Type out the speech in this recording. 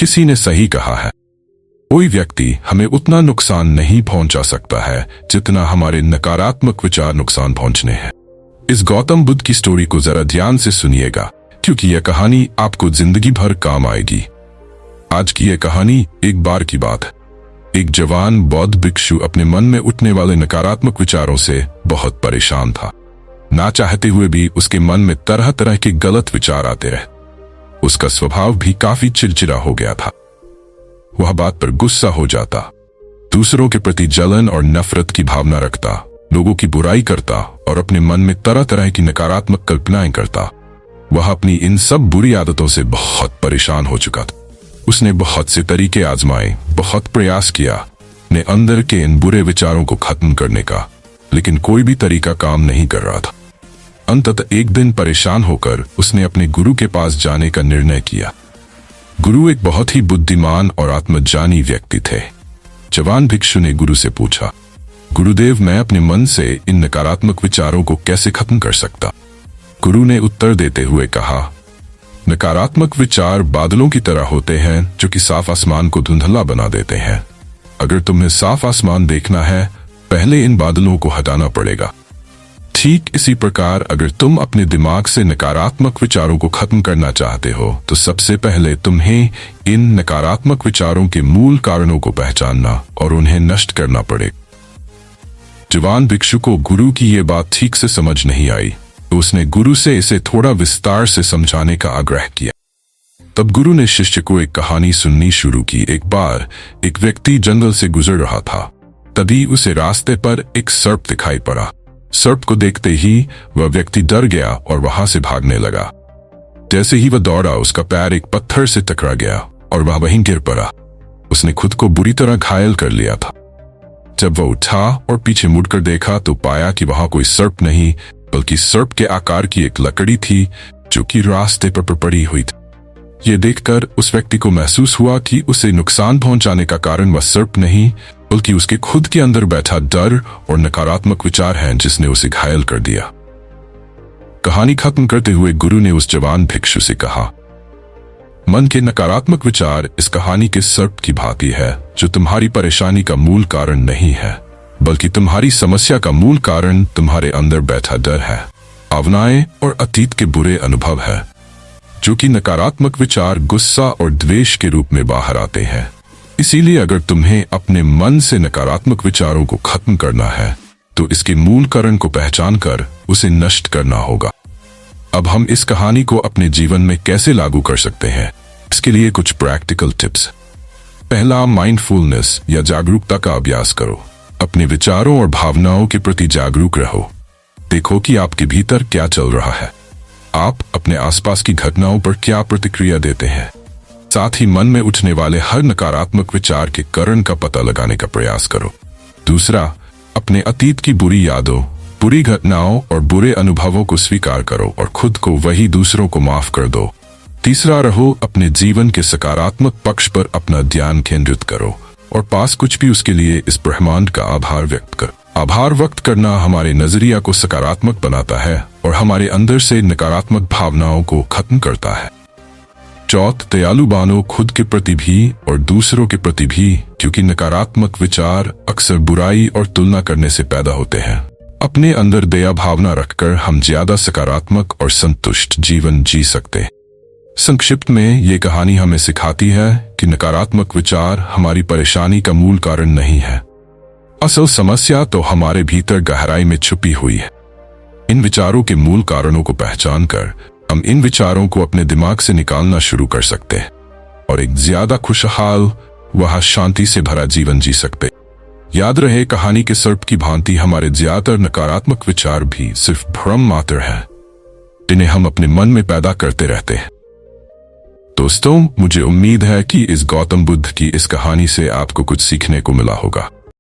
किसी ने सही कहा है, कोई व्यक्ति हमें उतना नुकसान नहीं पहुंचा सकता है जितना हमारे नकारात्मक विचार नुकसान पहुंचने हैं। इस गौतम बुद्ध की स्टोरी को जरा ध्यान से सुनिएगा, क्योंकि यह कहानी आपको जिंदगी भर काम आएगी। आज की यह कहानी एक बार की बात है। एक जवान बौद्ध भिक्षु अपने मन में उठने वाले नकारात्मक विचारों से बहुत परेशान था। ना चाहते हुए भी उसके मन में तरह तरह के गलत विचार आते रहे। उसका स्वभाव भी काफी चिड़चिड़ा हो गया था। वह बात पर गुस्सा हो जाता, दूसरों के प्रति जलन और नफरत की भावना रखता, लोगों की बुराई करता और अपने मन में तरह तरह की नकारात्मक कल्पनाएं करता। वह अपनी इन सब बुरी आदतों से बहुत परेशान हो चुका था। उसने बहुत से तरीके आजमाए, बहुत प्रयास किया ने अंदर के इन बुरे विचारों को खत्म करने का, लेकिन कोई भी तरीका काम नहीं कर रहा था। अंततः एक दिन परेशान होकर उसने अपने गुरु के पास जाने का निर्णय किया। गुरु एक बहुत ही बुद्धिमान और आत्मज्ञानी व्यक्ति थे। जवान भिक्षु ने गुरु से पूछा, गुरुदेव, मैं अपने मन से इन नकारात्मक विचारों को कैसे खत्म कर सकता? गुरु ने उत्तर देते हुए कहा, नकारात्मक विचार बादलों की तरह होते हैं जो कि साफ आसमान को धुंधला बना देते हैं। अगर तुम्हें साफ आसमान देखना है, पहले इन बादलों को हटाना पड़ेगा। ठीक इसी प्रकार अगर तुम अपने दिमाग से नकारात्मक विचारों को खत्म करना चाहते हो, तो सबसे पहले तुम्हें इन नकारात्मक विचारों के मूल कारणों को पहचानना और उन्हें नष्ट करना पड़ेगा। जवान भिक्षु को गुरु की ये बात ठीक से समझ नहीं आई, तो उसने गुरु से इसे थोड़ा विस्तार से समझाने का आग्रह किया। तब गुरु ने शिष्य को एक कहानी सुननी शुरू की। एक बार एक व्यक्ति जंगल से गुजर रहा था। तभी उसे रास्ते पर एक सर्प दिखाई पड़ा। सर्प को देखते ही वह व्यक्ति डर गया और वहां से भागने लगा। जैसे ही वह दौड़ा, उसका पैर एक पत्थर से टकरा गया और वह वहीं गिर पड़ा। उसने खुद को बुरी तरह घायल कर लिया था। जब वह उठा और पीछे मुड़कर देखा तो पाया कि वहां कोई सर्प नहीं, बल्कि सर्प के आकार की एक लकड़ी थी जो कि रास्ते पर पड़ी हुई थी। यह देखकर उस व्यक्ति को महसूस हुआ कि उसे नुकसान पहुंचाने का कारण वह सर्प नहीं, बल्कि उसके खुद के अंदर बैठा डर और नकारात्मक विचार हैं जिसने उसे घायल कर दिया। कहानी खत्म करते हुए गुरु ने उस जवान भिक्षु से कहा, मन के नकारात्मक विचार इस कहानी के सर्प की भांति है जो तुम्हारी परेशानी का मूल कारण नहीं है, बल्कि तुम्हारी समस्या का मूल कारण तुम्हारे अंदर बैठा डर है, भावनाएं और अतीत के बुरे अनुभव है, जो कि नकारात्मक विचार गुस्सा और द्वेष के रूप में बाहर आते हैं। इसीलिए अगर तुम्हें अपने मन से नकारात्मक विचारों को खत्म करना है, तो इसके मूल कारण को पहचान कर उसे नष्ट करना होगा। अब हम इस कहानी को अपने जीवन में कैसे लागू कर सकते हैं, इसके लिए कुछ प्रैक्टिकल टिप्स। पहला, माइंडफुलनेस या जागरूकता का अभ्यास करो। अपने विचारों और भावनाओं के प्रति जागरूक रहो। देखो कि आपके भीतर क्या चल रहा है। आप अपने आसपास की घटनाओं पर क्या प्रतिक्रिया देते हैं। साथ ही मन में उठने वाले हर नकारात्मक विचार के कारण का पता लगाने का प्रयास करो। दूसरा, अपने अतीत की बुरी यादों, बुरी घटनाओं और बुरे अनुभवों को स्वीकार करो और खुद को वही दूसरों को माफ कर दो। तीसरा, रहो अपने जीवन के सकारात्मक पक्ष पर अपना ध्यान केंद्रित करो और पास कुछ भी उसके लिए इस ब्रह्मांड का आभार व्यक्त कर। आभार व्यक्त करना हमारे नजरिया को सकारात्मक बनाता है और हमारे अंदर से नकारात्मक भावनाओं को खत्म करता है। चौथ, दयालु बनो खुद के प्रति भी और दूसरों के प्रति भी, क्योंकि नकारात्मक विचार अक्सर बुराई और तुलना करने से पैदा होते हैं। अपने अंदर दया भावना रखकर हम ज्यादा सकारात्मक और संतुष्ट जीवन जी सकते हैं। संक्षिप्त में ये कहानी हमें सिखाती है कि नकारात्मक विचार हमारी परेशानी का मूल कारण नहीं है। असल समस्या तो हमारे भीतर गहराई में छुपी हुई है। इन विचारों के मूल कारणों को पहचान कर हम इन विचारों को अपने दिमाग से निकालना शुरू कर सकते हैं और एक ज्यादा खुशहाल व शांति से भरा जीवन जी सकते। याद रहे, कहानी के सर्प की भांति हमारे ज्यादातर नकारात्मक विचार भी सिर्फ भ्रम मात्र हैं, जिन्हें हम अपने मन में पैदा करते रहते हैं। दोस्तों, मुझे उम्मीद है कि इस गौतम बुद्ध की इस कहानी से आपको कुछ सीखने को मिला होगा।